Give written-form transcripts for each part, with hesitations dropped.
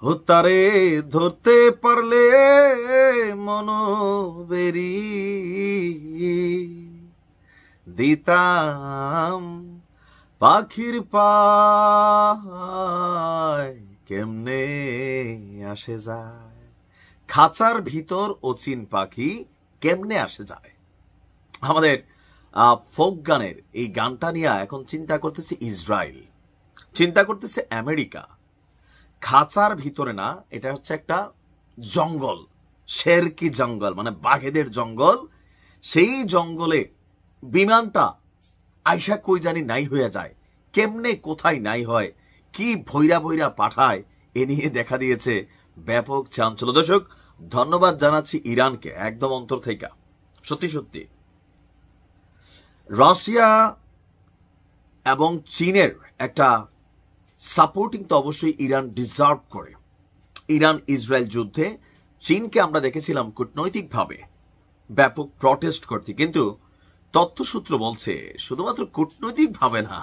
হুতারে ধরতে পারলে মনোবেরি দিতাম পাখির পায় কেমনে আসে যায়। খাঁচার ভিতর অচিন পাখি কেমনে আসে যায়। আমাদের ফোক গানের এই গানটা নিয়ে এখন চিন্তা করতেছে ইসরায়েল, চিন্তা করতেছে আমেরিকা। খাঁচার ভিতরে না, এটা হচ্ছে একটা জঙ্গল, শেরকি জঙ্গল, মানে বাঘেদের জঙ্গল। সেই জঙ্গলে বিমানটা আইসা কই জানি নাই হয়ে যায়, কেমনে কোথায় নাই হয়, কি ভৈরা ভৈরা পাঠায়, এ নিয়ে দেখা দিয়েছে ব্যাপক চাঞ্চল্য। দর্শক, ধন্যবাদ জানাচ্ছি ইরানকে একদম অন্তর থেকে। সত্যি সত্যি রাশিয়া এবং চীনের একটা সাপোর্টিং তো অবশ্যই ইরান ডিজার্ভ করে। ইরান ইসরায়েল যুদ্ধে চীনকে আমরা দেখেছিলাম কূটনৈতিকভাবে ব্যাপক প্রটেস্ট করতে, কিন্তু তথ্যসূত্র বলছে শুধুমাত্র কূটনৈতিকভাবে না,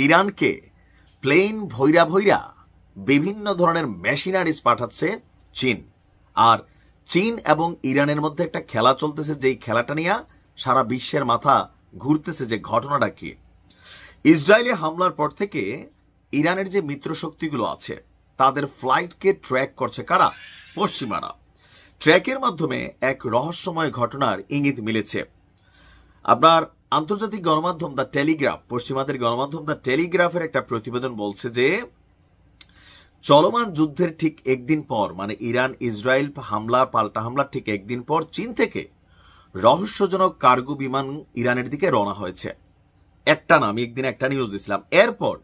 ইরানকে প্লেন ভৈরা ভৈরা বিভিন্ন ধরনের মেশিনারিজ পাঠাচ্ছে চীন। আর চীন এবং ইরানের মধ্যে একটা খেলা চলতেছে, যেই খেলাটা নিয়ে সারা বিশ্বের মাথা ঘুরতেছে যে ঘটনাটা কি। ইসরায়েলে হামলার পর থেকে ইরানের যে মিত্র শক্তিগুলো আছে তাদের ফ্লাইটকে ট্র্যাক করছে কারা? পশ্চিমারা। ট্র্যাকের মাধ্যমে এক রহস্যময় ঘটনার ইঙ্গিত মিলেছে। আপনার আন্তর্জাতিক গণমাধ্যম দ্য টেলিগ্রাফ, পশ্চিমাদের গণমাধ্যম দ্য টেলিগ্রাফের একটা প্রতিবেদন বলছে যে চলমান যুদ্ধের ঠিক একদিন পর, মানে ইরান ইসরায়েল হামলা পাল্টা হামলার ঠিক একদিন পর চীন থেকে রহস্যজনক কার্গো বিমান ইরানের দিকে রওনা হয়েছে। একটা না, আমি একদিন একটা নিউজ দিছিলাম। এরপর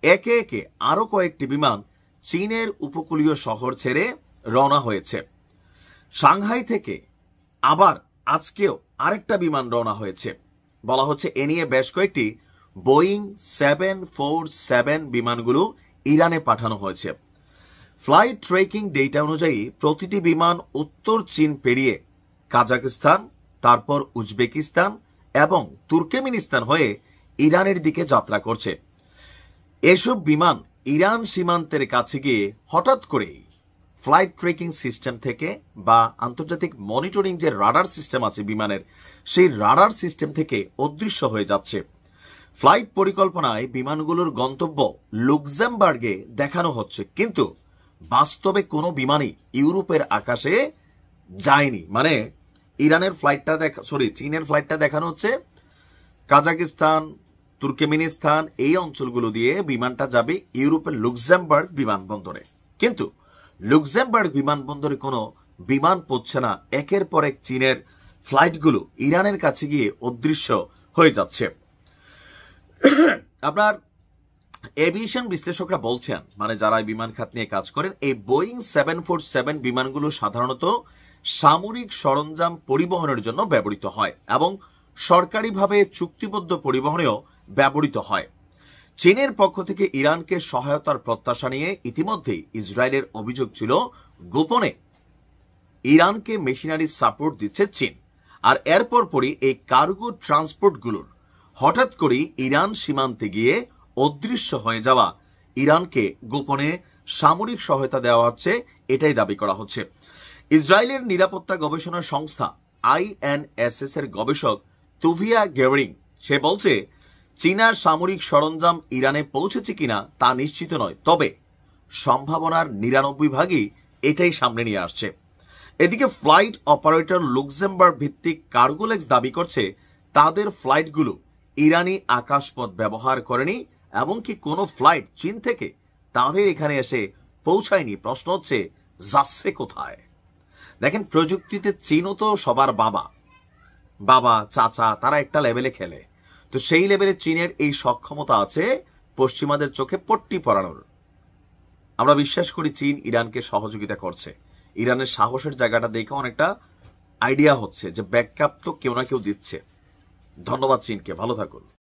একে একে আরো কয়েকটি বিমান চীনের উপকূলীয় শহর ছেড়ে রওনা হয়েছে। সাংহাই থেকে আবার আজকেও আরেকটা বিমান রওনা হয়েছে। বলা হচ্ছে এ নিয়ে বেশ কয়েকটি বোয়িং 747 বিমানগুলো ইরানে পাঠানো হয়েছে। ফ্লাইট ট্র্যাকিং ডেটা অনুযায়ী প্রতিটি বিমান উত্তর চীন পেরিয়ে কাজাকিস্তান, তারপর উজবেকিস্তান এবং তুর্কমেনিস্তান হয়ে ইরানের দিকে যাত্রা করছে। এসব বিমান ইরান সীমান্তের কাছে গিয়ে হঠাৎ করেই ফ্লাইট ট্র্যাকিং সিস্টেম থেকে বা আন্তর্জাতিক মনিটরিং যে রাডার সিস্টেম আছে বিমানের, সেই রাডার সিস্টেম থেকে অদৃশ্য হয়ে যাচ্ছে। ফ্লাইট পরিকল্পনায় বিমানগুলোর গন্তব্য লুক্সেমবার্গে দেখানো হচ্ছে, কিন্তু বাস্তবে কোনো বিমানই ইউরোপের আকাশে যায়নি। মানে ইরানের ফ্লাইটটা চীনের ফ্লাইটটা দেখানো হচ্ছে কাজাকিস্তান, তুর্কমেনিস্তান এই অঞ্চলগুলো দিয়ে বিমানটা যাবে ইউরোপের লুক্সেমবার্গ বিমানবন্দরে, কিন্তু লুক্সেমবার্গ বিমানবন্দরে কোনো বিমান পড়ছে না। একের পর এক চীনের ফ্লাইটগুলো ইরানের কাছে গিয়ে অদৃশ্য হয়ে যাচ্ছে। আপনার এভিয়েশন বিশ্লেষকরা বলছেন, মানে যারা বিমান খাত নিয়ে কাজ করেন, এই বোয়িং 747 বিমানগুলো সাধারণত সামরিক সরঞ্জাম পরিবহনের জন্য ব্যবহৃত হয় এবং সরকারিভাবে চুক্তিবদ্ধ পরিবহনেও ব্যবহৃত হয়। চীনের পক্ষ থেকে ইরানকে সহায়তার প্রত্যাশা নিয়ে ইতিমধ্যেই ইসরায়েলের অভিযোগ ছিল গোপনে ইরানকে মেশিনারি সাপোর্ট দিচ্ছে চীন। আর এরপর পরই এই কার্গো ট্রান্সপোর্টগুলোর হঠাৎ করেই ইরান সীমান্তে গিয়ে অদৃশ্য হয়ে যাওয়া, ইরানকে গোপনে সামরিক সহায়তা দেওয়া হচ্ছে, এটাই দাবি করা হচ্ছে। ইসরায়েলের নিরাপত্তা গবেষণা সংস্থা INSS এর গবেষক তুভিয়া গেরিং সে বলছে চীনা সামরিক সরঞ্জাম ইরানে পৌঁছেছে কিনা তা নিশ্চিত নয়, তবে সম্ভাবনার 99 এটাই সামনে নিয়ে আসছে। এদিকে ফ্লাইট অপারেটর লুক্সেমবার্গ ভিত্তিক কার্গোলেক্স দাবি করছে তাদের ফ্লাইটগুলো ইরানি আকাশপথ ব্যবহার করেনি, এমনকি কোনো ফ্লাইট চীন থেকে তাদের এখানে এসে পৌঁছায়নি। প্রশ্ন হচ্ছে যাচ্ছে কোথায়? দেখেন, প্রযুক্তিতে চীনও তো সবার বাবা চাচা, তারা একটা লেভেলে খেলে, তো সেই লেভেলে চীনের এই সক্ষমতা আছে পশ্চিমাদের চোখে পট্টি পরানোর। আমরা বিশ্বাস করি চীন ইরানকে সহযোগিতা করছে। ইরানের সাহসের জায়গাটা দেখে অনেকটা আইডিয়া হচ্ছে যে ব্যাকআপ তো কেউ না কেউ দিচ্ছে। ধন্যবাদ চীনকে, ভালো থাকুন।